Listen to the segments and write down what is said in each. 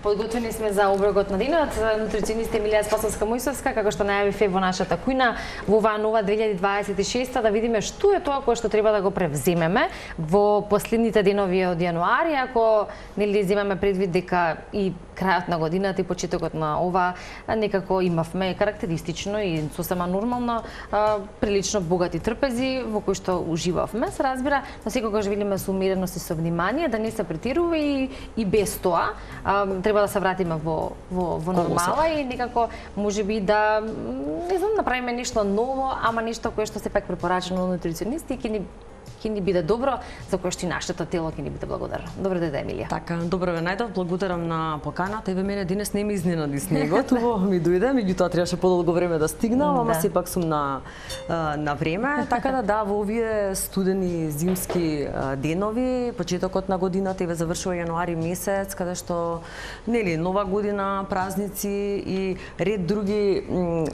Подготвени сме за оброкот на денот. Нутриционист Емилија Спасовска-Мојсовска, како што најавиве во нашата кујна, во оваа нова 2026 да видиме што е тоа кое што треба да го превземеме во последните денови од јануари, ако нели земаме предвид дека и крајот на годината и почетокот на ова некако имавме карактеристично и сосема нормално прилично богати трпези во кои што уживавме, се разбира, но секогаш велиме со умереност и со внимание, да не се претирува и без тоа треба да се вратиме во нормала и некако можеби да не знам направиме нешто ново, ама нешто кое што се пак препорачено од нутриционисти и ќе ни биде добро, за кое што и нашето тело ќе ни биде благодарно. Добро ден, Емилија. Така, добро ве најдов, благодарам на поканата. Еве мене денес не ме изненади снегот, убаво ми дојде, меѓутоа требаше подолго време да стигнам, ама сепак сум на време, така да во овие студени зимски денови, почетокот на годината еве завршува јануари месец, каде што нели нова година, празници и ред други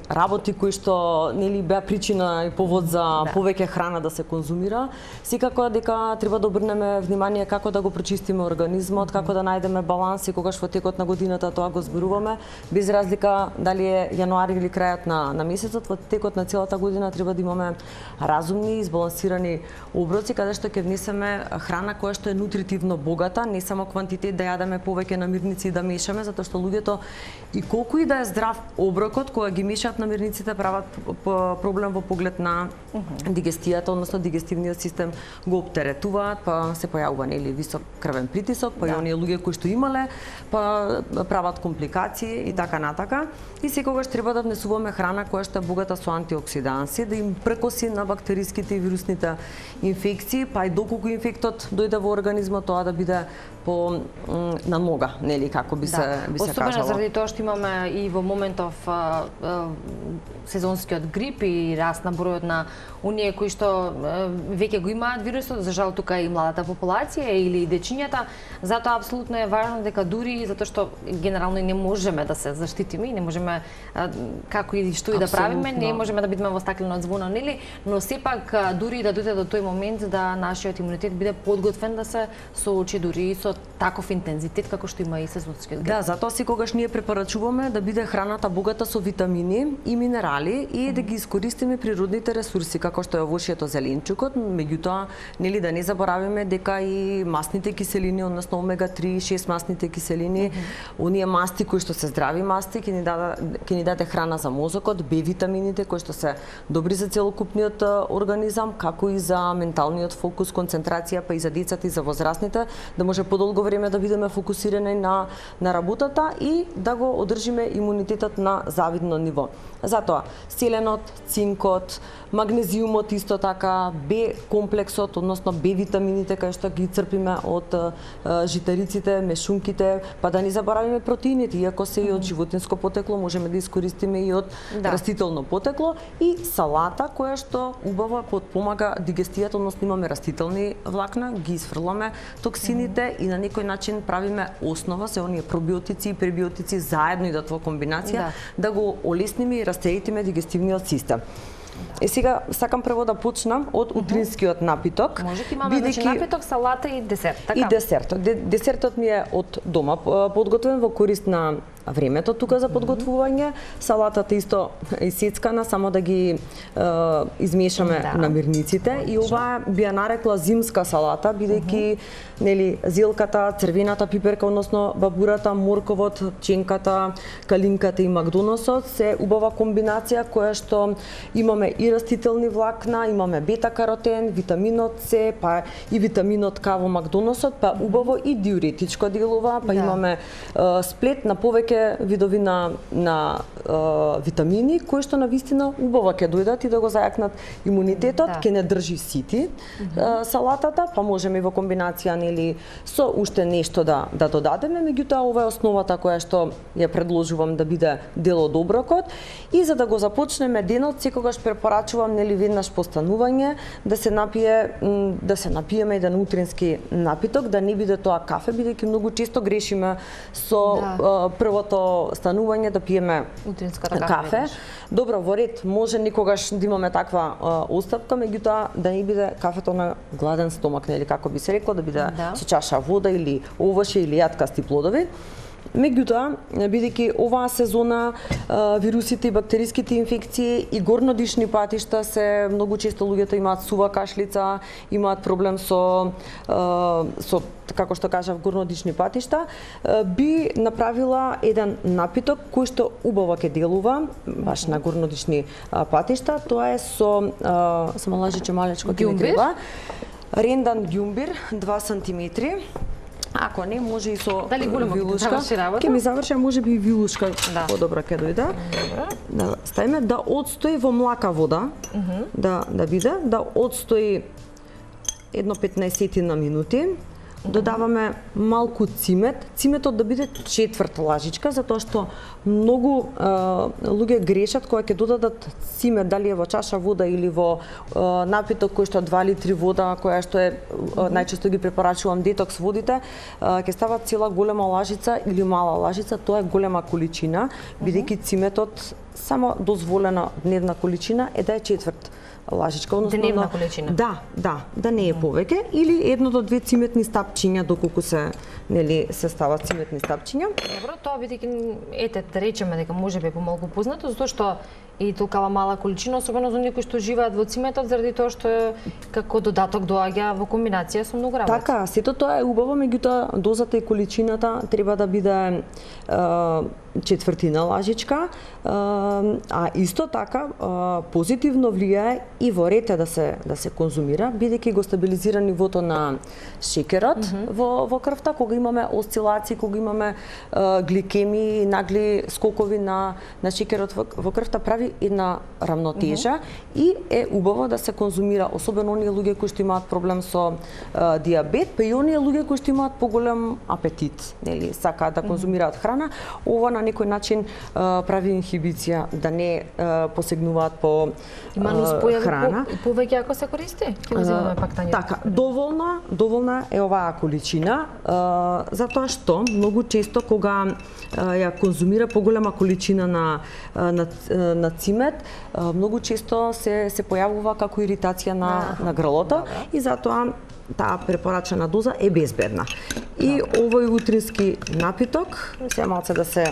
работи кои што нели беа причина и повод за повеќе храна да се конзумира. Секако дека треба да обрнеме внимание како да го прочистиме организмот, како да најдеме баланс и когаш во текот на годината тоа го зборуваме, без разлика дали е јануари или крајот на месецот, во текот на целата година треба да имаме разумни и избалансирани оброци каде што ќе внесеме храна која што е нутритивно богата, не само квантитет да јадеме повеќе намирници и да мешаме, затоа што луѓето и колку и да е здрав оброкот, кога ги мешаат намирниците прават проблем во поглед на дигестијата, односно дигестивниот систем го оптеретуваат, па се појавува нели висок крвен притисок, па и оние луѓе кои што имале, па прават компликации и така натака. И секогаш треба да внесуваме храна која што е богата со антиоксиданси, да им прекоси на бактериските и вирусните инфекции, па и доколку инфектот дојде во организмот, тоа да биде по на нога, нели како би се кажало. Особено заради тоа што имаме и во моментов сезонскиот грип и раст на бројот на оние кои што веќе го имаат вирусот, за жал тука и младата популација или и дечињата, затоа апсолутно е важно дека дури затоа што генерално не можеме да се заштитиме и не можеме како и што и да правиме, не можеме да бидеме во стаклено звоно, нели, но сепак дури да дојде до тој момент да нашиот имунитет биде подготвен да се соочи дури со таков интензитет како што има и сезонскиот грип. Да, затоа секогаш ние препорачуваме да биде храната богата со витамини и минерали и да ги искористиме природните ресурси како што е овошјето, зеленчукот, меѓутоа нели да не заборавиме дека и масните киселини, односно омега 3 и 6 масните киселини, оние масти кои што се здрави масти ќе ни даде храна за мозокот, Б витамините кои што се добри за целокупниот организам, како и за менталниот фокус, концентрација, па и за децата и за возрастните, да може подолго време да бидеме фокусирани на работата и да го одржиме имунитетот на завидно ниво. Затоа селенот, цинкот, магнезиумот исто така, Б комплексот, односно Б витамините кај што ги црпиме од житариците, мешунките, па да не заборавиме протеините, иако се и од животинско потекло, можеме да искористиме и од растително потекло, и салата која што убаво потпомага дигестијата, односно имаме растителни влакна, ги изфрламе токсините и на некој начин правиме основа се оние пробиотици и пребиотици заедно идат во комбинација да го олесниме и растеитиме дигестивниот систем. Сега сакам прво да почнам од утринскиот напиток. Можете имаме напиток, салата и десерт, така? И десертот. Десертот ми е од дома подготвен во корист на времето тука за подготвување. Салатата исто исецкана, само да ги измешаме намирниците и ова би ја нарекла зимска салата, бидејќи нели зелката, црвената пиперка, односно бабурата, морковот, ченката, калинката и магдоносот се убава комбинација која што имаме и растителни влакна, имаме бета-каротен, витаминот С, па и витаминот К во магдоносот, па убаво и диуретичко делува, па имаме сплет на повеќе видови на витамини кои што навистина убаво ќе дојдат и да го зајакнат имунитетот, ќе не држи сити салатата, па можеме и во комбинација нели со уште нешто да додадеме, меѓутоа ова е основата која што ја предложувам да биде дел од оброкот. И за да го започнеме денот, секогаш препорачувам нели веднаш по станување да се напиеме еден утрински напиток, да не биде тоа кафе, бидејќи многу често грешиме со првото станување да пиеме кафе. Добро, во ред, може никогаш да имаме таква остапка, меѓутоа да не биде кафето на гладен стомак, нели како би се рекло, да биде со чаша вода или овошје или јаткасти плодови. Меѓутоа, бидејќи оваа сезона вирусите и бактериските инфекции и горнодишни патишта се многу често луѓето имаат сува кашлица, имаат проблем со како што кажав горнодишни патишта, би направила еден напиток кој што убаво ќе делува баш на горнодишни патишта. Тоа е со само лажиче малечко ќе ми треба. Рендан ѓумбир 2 сантиметри. Ако не, може и со дали големо вилушка. Ќе ми заврши, а може би и вилушка подобра ќе дојде. Да ставиме да одстои во млака вода, да биде, да одстои едно 15 на минути. Додаваме малку цимет. Циметот да биде четврт лажичка, затоа што многу луѓе грешат кога ќе додадат цимет, дали е во чаша вода или во напиток кој што 2 литри вода, која што е најчесто ги препорачувам детокс водите, ќе стават цела голема лажица или мала лажица, тоа е голема количина, бидејќи циметот само дозволена дневна количина е да е четврт лажичка, односно дневна количина. Да не е повеќе или 1 до 2 циметни стапчиња доколку се се стават циметни стапчиња. Добро, тоа бидејќи речеме дека можеби помалку познато, затоа што и толкава мала количина, особено за некои што живеат во циметот, заради тоа што како додаток доаѓа во комбинација со многу работи. Така, сето тоа е убаво, меѓутоа дозата и количината треба да биде четвртина лажичка, а исто така позитивно влијае и во рете да се конзумира, бидејќи го стабилизира нивото на шекерот во крвта, кога имаме осцилации, кога имаме гликемии, нагли скокови на шекерот во крвта, прави една рамнотежа и е убаво да се конзумира, особено оние луѓе кои што имаат проблем со диабет, па и оние луѓе кои што имаат поголем апетит, нели, сакаат да конзумираат храна. Ова на некој начин прави инхибиција да не посегнуваат по храна. Повеќе ако се користи, ќе го земеме пак тањето. Така, доволна е оваа количина, затоа што многу често кога ја конзумира поголема количина на цимет, многу често се појавува како иритација на грлото и затоа таа препорачена доза е безбедна. И овој утрински напиток, се малце да се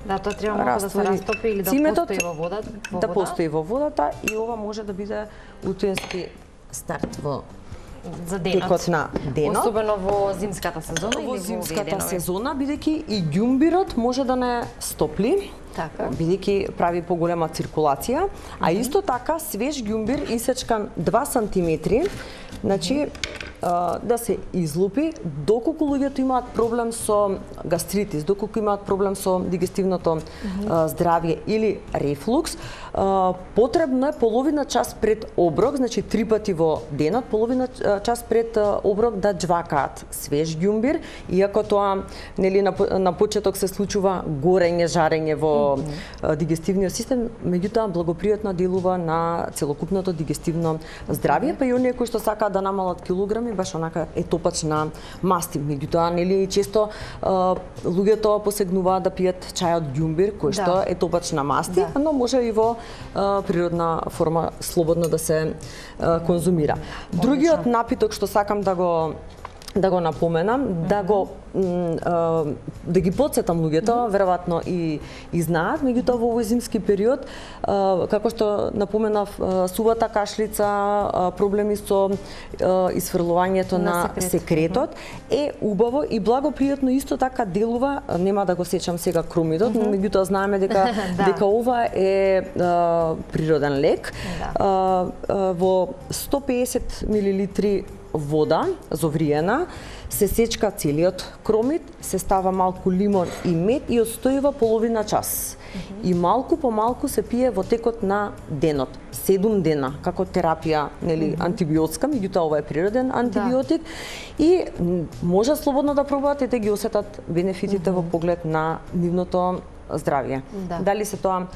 тоа треба малку да се растопи или да постои во водата. Да постои во водата и ова може да биде утрински старт за денот. Текот на денот. Особено во зимската сезона или во зимската сезона, бидејќи и ѓумбирот може да не стопли, бидејќи прави поголема циркулација, а исто така свеж ѓумбир исечкан 2 сантиметри, значи да се излупи, доколку луѓето имаат проблем со гастритис, доколку имаат проблем со дигестивното здравје или рефлукс, потребно е половина час пред оброк, значи 3 пати во денот, половина час пред оброк да џвакаат свеж ѓумбир, иако тоа нели на почеток се случува горење, жарење во дигестивниот систем, меѓутоа благопријатно делува на целокупното дигестивно здравје, па и оние кои што сакаат да намалат килограми, баш онака е топач на масти. Меѓутоа, нели често луѓето посегнуваат да пијат чај од ѓумбир, кој што е топач на масти, но може и во природна форма слободно да се конзумира. Другиот напиток што сакам да го напоменам, да ги потсетам луѓето, веројатно и знаат, меѓутоа во овој зимски период, како што напоменав, сувата кашлица, проблеми со исфрлувањето на секретот, е убаво и благопријатно исто така делува, нема да го сечам сега кромидот, меѓутоа знаеме дека ова е природен лек. Во 150 милилитри вода зовриена се сечка целиот кромид, се става малку лимон и мед и одстојува половина час. И малку по малку се пие во текот на денот. 7 дена, како терапија, нели, антибиотска, меѓутоа ова е природен антибиотик и може слободно да пробувате и да ги осетат бенефитите во поглед на нивното здравје. Дали се тоа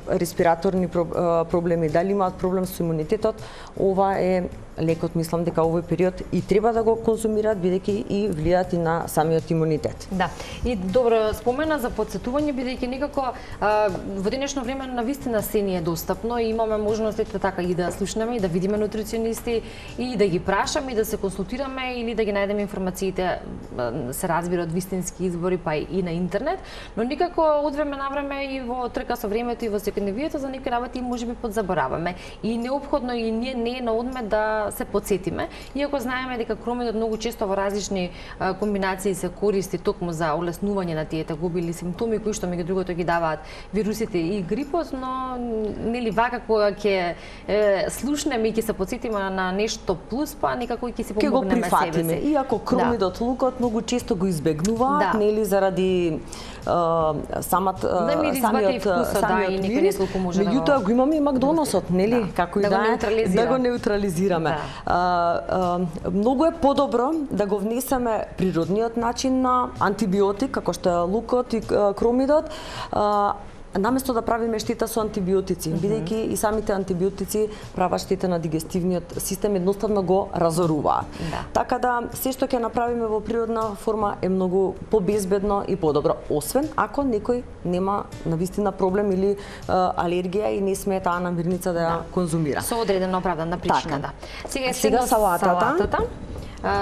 респираторни проблеми, дали имаат проблем со имунитетот, ова е лекот мислам дека овој период и треба да го конзумираат бидејќи и влијаат и на самиот имунитет. Да. И добро спомена за потсетување бидејќи некако во денешно време навистина се ни е достапно и имаме можностите така и да слушнеме и да видиме нутриционисти и да ги прашаме и да се консултираме или да ги најдеме информациите се разбира од вистински извори па и на интернет, но никако од време на време и во трка со времето и во секојдневието за некои работи можеби подзабораваме и неопходно и ние не е на одме да се потсетиме, иако знаеме дека кромидот многу често во различни комбинации се користи токму за олеснување на тие тегоби или симптоми кои што меѓу другото ги даваат вирусите и грипот, но нели вака кога ќе слушнеме и ќе се потсетиме на нешто плюс, па некако ќе си помогнеме себе си. Иако кромидот, лукот многу често го избегнуваат, нели заради самиот мирис, меѓутоа го имаме и Макдоносот, нели, како и да го неутрализираме. Многу е подобро да го внесеме природниот начин на антибиотик, како што е лукот и кромидот, наместо да правиме штета со антибиотици, бидејќи и самите антибиотици прават штета на дигестивниот систем, едноставно го разоруваат. Така да се што ќе направиме во природна форма е многу побезбедно и подобро, освен ако некој нема навистина проблем или алергија и не смее таа намирница да ја конзумира. Со одредена оправдана причина, да. Сега салатата.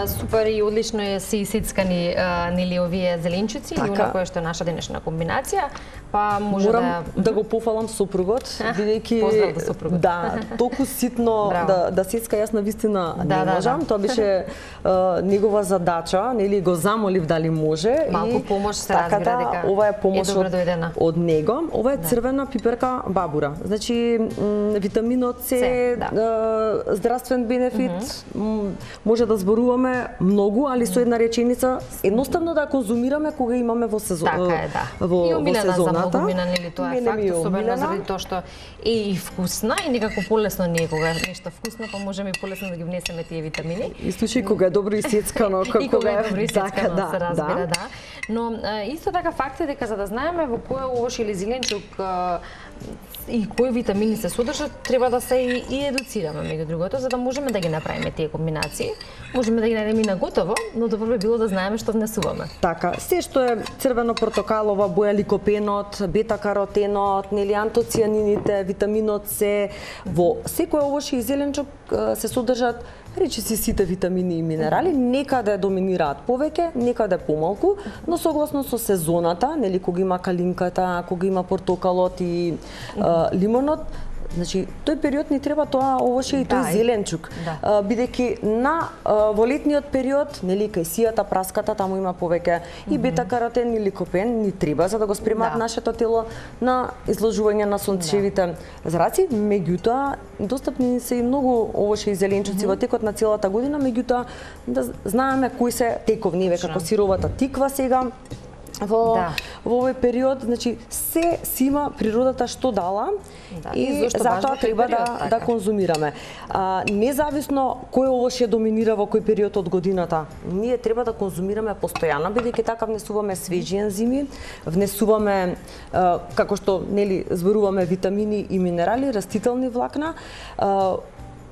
Супер и одлично е се исецкани нели овие зеленчуци и она која што е наша денешна комбинација, па може да го пофалам сопругот, бидејќи поздрав до сопругот. Да, толку ситно да сецка, јас навистина не можам, тоа беше негова задача, нели го замолив дали може малку помош се разбира дека ова е помош од него. Ова е црвена пиперка бабура. Значи витаминот С, здравствен бенефит, може да зборуваме многу, али со една реченица едноставно да конзумираме кога имаме во сезоната. Така е, да. Во сезоната. Нели тоа е факт, особено заради тоа што е и вкусна и некако полесно не е кога нешто вкусно, па можеме и полесно да ги внесеме тие витамини. И случај кога е добро исецкано, кога е добро исецкано, се разбира, да. Но исто така факт е дека за да знаеме во кој овош или зеленчук и кои витамини се содржат, треба да се и едуцираме меѓу другото, за да можеме да ги направиме тие комбинации. Можеме да ги најдеме и на готово, но добро би било да знаеме што внесуваме. Така, се што е црвено-портокалова боја, ликопенот, бета-каротенот, нели антоцианините, витаминот С, во секој овош и зеленчук се содржат речиси сите витамини и минерали, некаде доминираат повеќе, некаде помалку, но согласно со сезоната, нели кога има калинката, кога има портокалот и лимонот, значи тој период ни треба тоа овоше и тој зеленчук, бидејќи во летниот период, нели кај сијата праската таму има повеќе и бета-каротен и ликопен, ни треба за да го спремаат нашето тело на изложување на сончевите зраци, меѓутоа достапни се и многу овоше и зеленчуци во текот на целата година, меѓутоа да знаеме кои се тековни, како сировата тиква сега во овој период, значи се си има природата што дала и затоа треба да конзумираме. Независно кој овоше доминира во кој период од годината, ние треба да конзумираме постојано, бидејќи така внесуваме свежи ензими, внесуваме како што нели зборуваме витамини и минерали, растителни влакна.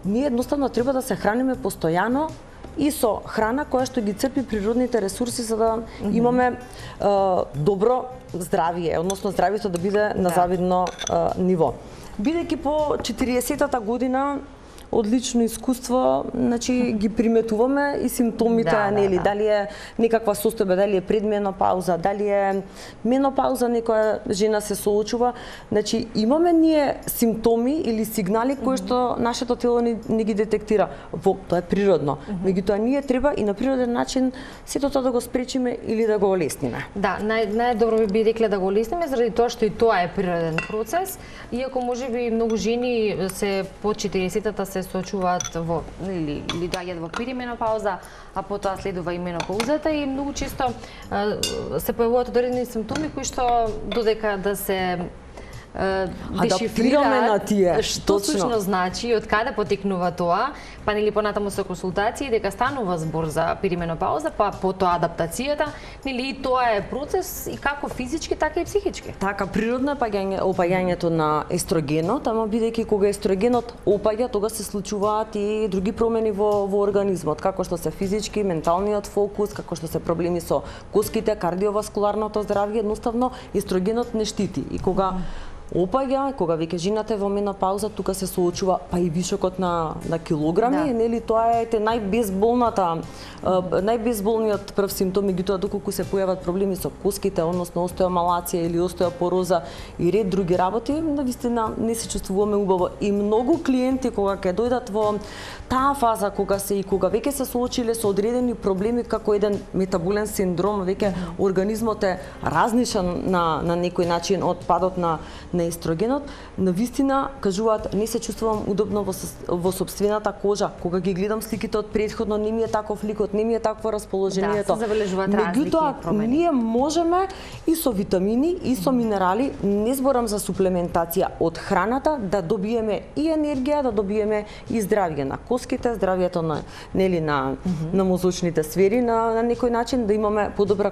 Ние едноставно треба да се храниме постојано и со храна која што ги црпи природните ресурси за да имаме добро здравие, односно здравието да биде на завидно ниво. Бидејќи по 40-та година од лично искуство, значи ги приметуваме и симптомите, нели, дали е некаква состојба, дали е предменопауза, дали е менопауза, некоја жена се соочува, значи имаме ние симптоми или сигнали кои што нашето тело не ги детектира. Тоа е природно. Меѓутоа ние треба и на природен начин сето тоа да го спречиме или да го олесниме. Да, најдобро би рекле да го олесниме заради тоа што и тоа е природен процес, иако можеби многу жени се по 40-та се соочуваат во или доаѓаат во перименопауза, а потоа следува и менопаузата и многу често се појавуваат одредени симптоми кои што додека да се дешифрираат што точно. всушност значи и од каде потекнува тоа, па нели понатаму со консултации дека станува збор за перименопауза, па потоа адаптацијата, нели и тоа е процес и како физички, така и психички. Така, природно е опаѓањето на естрогенот, ама бидејќи кога естрогенот опаѓа, тога се случуваат и други промени во организмот, како што се физички, менталниот фокус, како што се проблеми со коските, кардиоваскуларното здравје, едноставно естрогенот не штити. И кога опаѓа, кога веќе жената е во менопауза, тука се соочува па и вишокот на килограми, нели тоа е најбезболниот прв симптом, меѓутоа доколку се појават проблеми со коските, односно остеомалација или остеопороза и ред други работи, навистина не се чувствуваме убаво. И многу клиенти кога ќе дојдат во таа фаза кога веќе се соочиле со одредени проблеми како еден метаболен синдром, веќе организмот е разнишен на некој начин од падот на естрогенот, навистина кажуваат не се чувствувам удобно во сопствената кожа, кога ги гледам сликите од претходно не ми е таков ликот, не ми е такво расположението. Да, се забележуваат разлики и промени. Ние можеме и со витамини и со минерали, не зборам за суплементација од храната, да добиеме и енергија, да добиеме и здравје на коските, здравјето на мозочните сфери на некој начин, да имаме подобра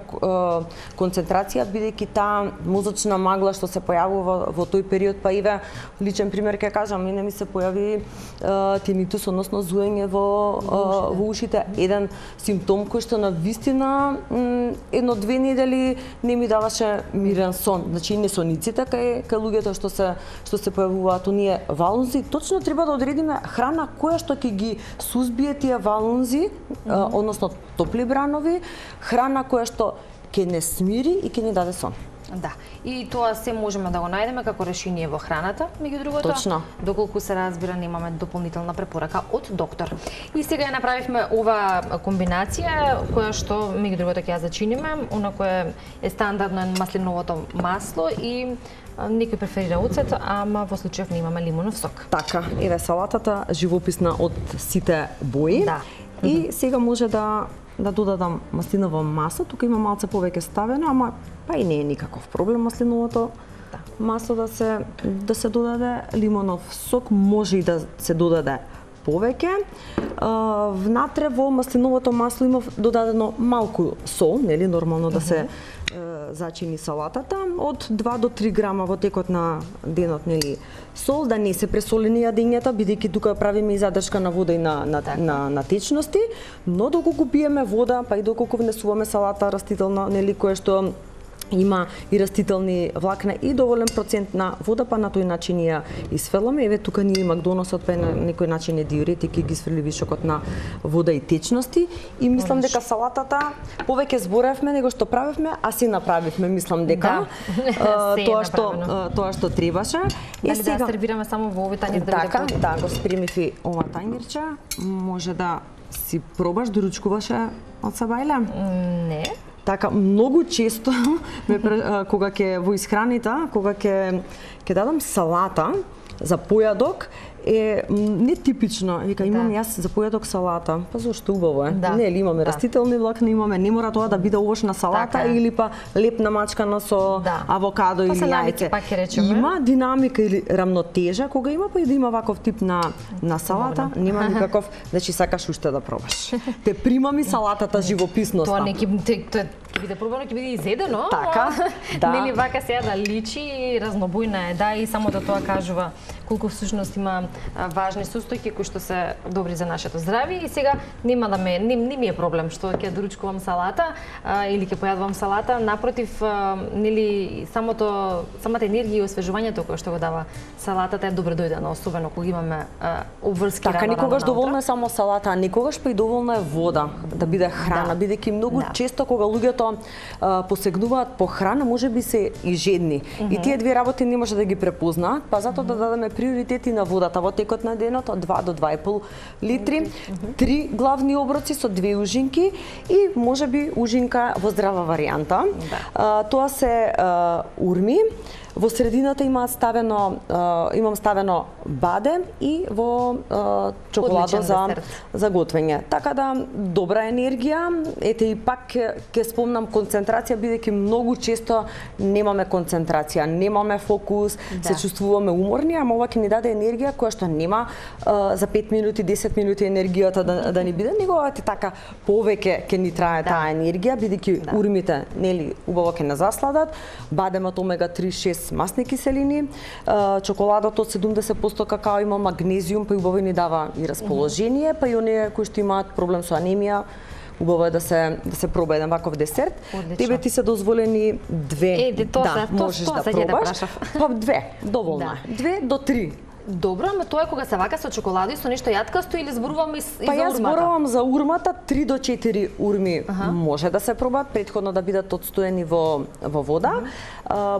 концентрација, бидејќи таа мозочна магла што се појавува во тој период, па иве личен пример ќе кажам, мене ми се појави тинитус, односно зуење во ушите, еден симптом кој што на вистина 1-2 недели не ми даваше мирен сон. Значи не сониците кај луѓето што се појавуваат оние валунзи, точно треба да одредиме храна која што ќе ги сузбие тие валунзи, односно топли бранови, храна која што ќе не смири и ќе не даде сон. Да, и тоа се можеме да го најдеме како решение во храната, меѓу другото, точно. Доколку се разбира, немаме дополнителна препорака од доктор. И сега ја направивме ова комбинација, која што, меѓу другото, ќе ја зачиниме, она кое е стандардно маслиновото масло и некој преферира оцет, ама во случајов не имаме лимонов сок. Така, еве салатата живописна од сите бои. Да. И сега може да додадам маслиново масло, тука има малце повеќе ставено, ама па и не е никаков проблем маслиновото масло да се додаде, лимонов сок може и да се додаде повеќе. Внатре во маслиновото масло има додадено малку сол, нели нормално да се зачини салатата, од 2 до 3 грама во текот на денот, нели сол, да не се пресолени јадењата, бидејќи тука правиме и задршка на вода и на течности, но доколку пиеме вода, па и доколку внесуваме салата растителна, нели која што има и растителни влакна и доволен процент на вода, па на тој начин ја исфрламе. Еве тука ние макдоносот па на некој начин е диуретик и ги сврли вишокот на вода и течности. И мислам дека салатата повеќе зборевме него што правевме, а си направивме, мислам дека тоа што требаше. И сега да сервираме само во овој тањер да така, да го спремив и ова тањерче, може да си пробаш, доручкуваше од Сабајле? Не. Така, многу често, кога ќе во исхраните, кога ќе дадам салата за појадок, е нетипично. Вика, имам јас за појадок салата. Па зошто убаво е? Нели имаме растителни влакни, имаме, не мора тоа да биде овошна салата или па лепна мачкана со авокадо или јајце. Има динамика или рамнотежа кога има, па и да има ваков тип на салата, нема никаков, значи сакаш уште да пробаш. Те примам и салатата живописноста. Тоа не ќе биде пробано, ќе биде изедено. Така, да. Нели вака сега да личи и разнобојна е, да, и самото тоа кажува колку всушност има важни состојки кои што се добри за нашето здравје. И сега нема да не ми е проблем што ќе доручкувам салата или ќе појадувам салата, напротив, нели самата енергија и освежувањето кое што го дава салатата е добро дојдено, особено кога имаме обврски работа. Така, никогаш доволна е само салата, а никогаш па и доволна е вода да биде храна, бидејќи многу често кога луѓето посегнуваат по храна, можеби се и жедни. И тие две работи не може да ги препознаат, па затоа да дадеме приоритети на водата во текот на денот од 2 до 2,5 литри, 3 главни оброци со 2 ужинки и можеби ужинка во здрава варијанта. Тоа се урми, Во средината имам ставено баде и во чоколадо за готвење. Така да добра енергија, ете и пак ќе спомнам концентрација, бидејќи многу често немаме концентрација, немаме фокус, се чувствуваме уморни, ама ова ќе ни даде енергија која што нема за 5 минути, 10 минути енергијата да ни биде, него така повеќе ќе ни трае таа енергија, бидејќи урмите нели убаво ќе не засладат, бадемот омега-3, 6 масни киселини, чоколадото од 70% какао има магнезиум, па убаво ни дава и расположение, па и оние кои што имаат проблем со анемија, убаво е да се проба еден ваков десерт. Тебе ти се дозволени 2. Можеш да пробаш. Па 2, доволно е. 2 до 3. Добро, ама тоа е кога се вака со чоколадо и со нешто јаткасто или зборуваме и за урмата? Па јас зборувам за урмата, 3 до 4 урми може да се пробат, претходно да бидат отстоени во вода.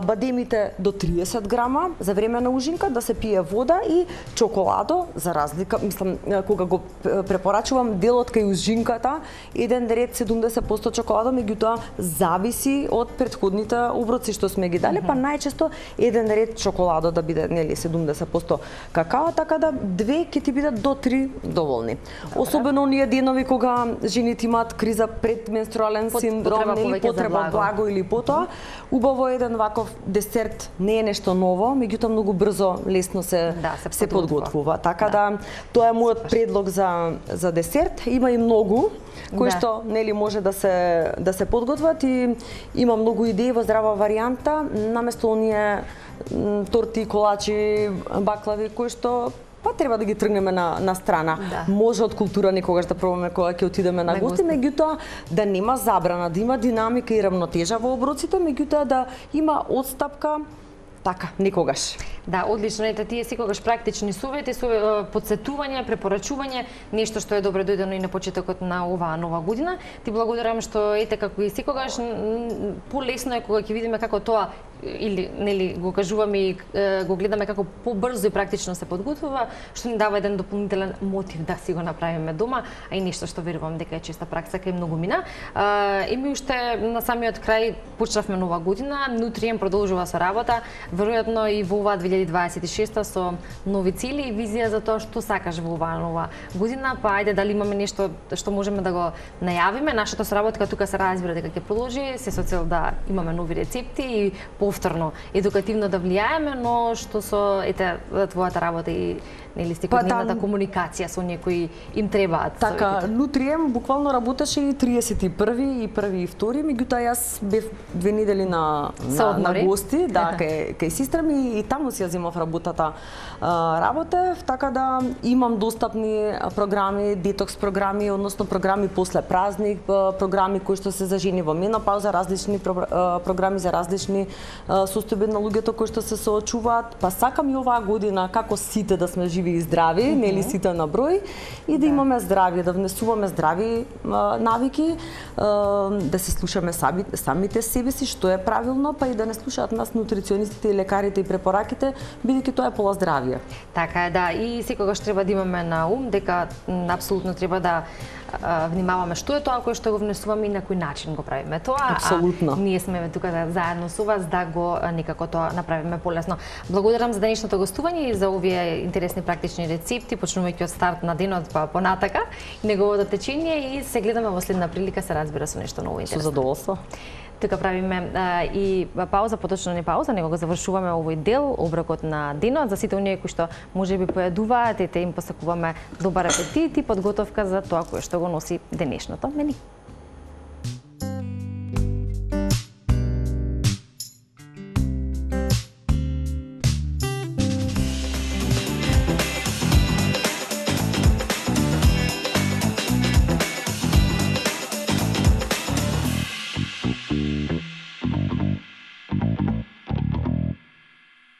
Бадемите до 30 грама за време на ужинка, да се пие вода и чоколадо, за разлика, мислам, кога го препорачувам делот кај ужинката, еден ред 70% чоколадо, меѓутоа зависи од претходните оброци што сме ги дали, па најчесто еден ред чоколадо да биде нели 70% какао, така да 2 ќе ти бидат до 3 доволни. Особено оние денови кога жените имаат криза предменструален синдром, нели потреба благо или потоа, убаво еден ваков десерт не е нешто ново, меѓутоа многу брзо, лесно се подготвува. Така да тоа е мојот предлог за десерт. Има и многу кои што нели може да се подготват и има многу идеи во здрава варијанта наместо оние торти, колачи, баклави кои што па треба да ги тргнеме на страна. Може од култура некогаш да пробаме кога ќе отидеме на гости, меѓутоа да нема забрана, да има динамика и рамнотежа во оброците, меѓутоа да има одстапка така, некогаш. Да, одлично. Ете, тие секогаш практични совети, подсетување, препорачување, нешто што е добро дојдено и на почетокот на оваа нова година. Ти благодарам што ете како и секогаш полесно е кога ќе видиме како тоа или нели го кажуваме и го гледаме како побрзо и практично се подготвува, што ни дава еден дополнителен мотив да си го направиме дома, а и нешто што верувам дека е честа пракса кај многумина. И ми уште на самиот крај почнавме нова година, Нутрием продолжува со работа, веројатно и во оваа 2026 со нови цели и визија за тоа што сакаш во оваа нова година, па ајде дали имаме нешто што можеме да го најавиме. Нашата соработка тука се разбира дека ќе продолжи, се со цел да имаме нови рецепти и повторно едукативно да влијаеме, но што со ете твојата работа и нели секојдневната комуникација со оние кои им требаат. Така, Нутрием буквално работеше и 31 и 1 и 2, меѓутоа јас бев 2 недели на гости, да, кај сестра ми и таму си ја земав работата. Работев, така да имам достапни програми, детокс програми, односно програми после празник, програми кои што се за жени во менопауза, различни програми за различни состојби на луѓето кои што се соочуваат. Па сакам и оваа година како сите да сме живи и здрави, нели сите на број, и да имаме здравје, да внесуваме здрави навики, да се слушаме самите себе си што е правилно, па и да не слушаат нас нутриционистите и лекарите и препораките, бидејќи тоа е пола здравје. Така е, да, и секогаш треба да имаме на ум дека апсолутно треба да внимаваме што е тоа кое што го внесуваме и на кој начин го правиме тоа. Апсолутно. Ние сме тука заедно со вас да го некако тоа направиме полесно. Благодарам за денешното гостување и за овие интересни практични рецепти, почнувајќи од старт на денот па понатака, неговото течење и се гледаме во следна прилика, се разбира, со нешто ново интересно. Со задоволство. Тука правиме и пауза, поточно не пауза, него го завршуваме овој дел, оброкот на денот. За сите оние кои што можеби појадуваат, ете им посакуваме добар апетит и подготовка за тоа кое што го носи денешното мени.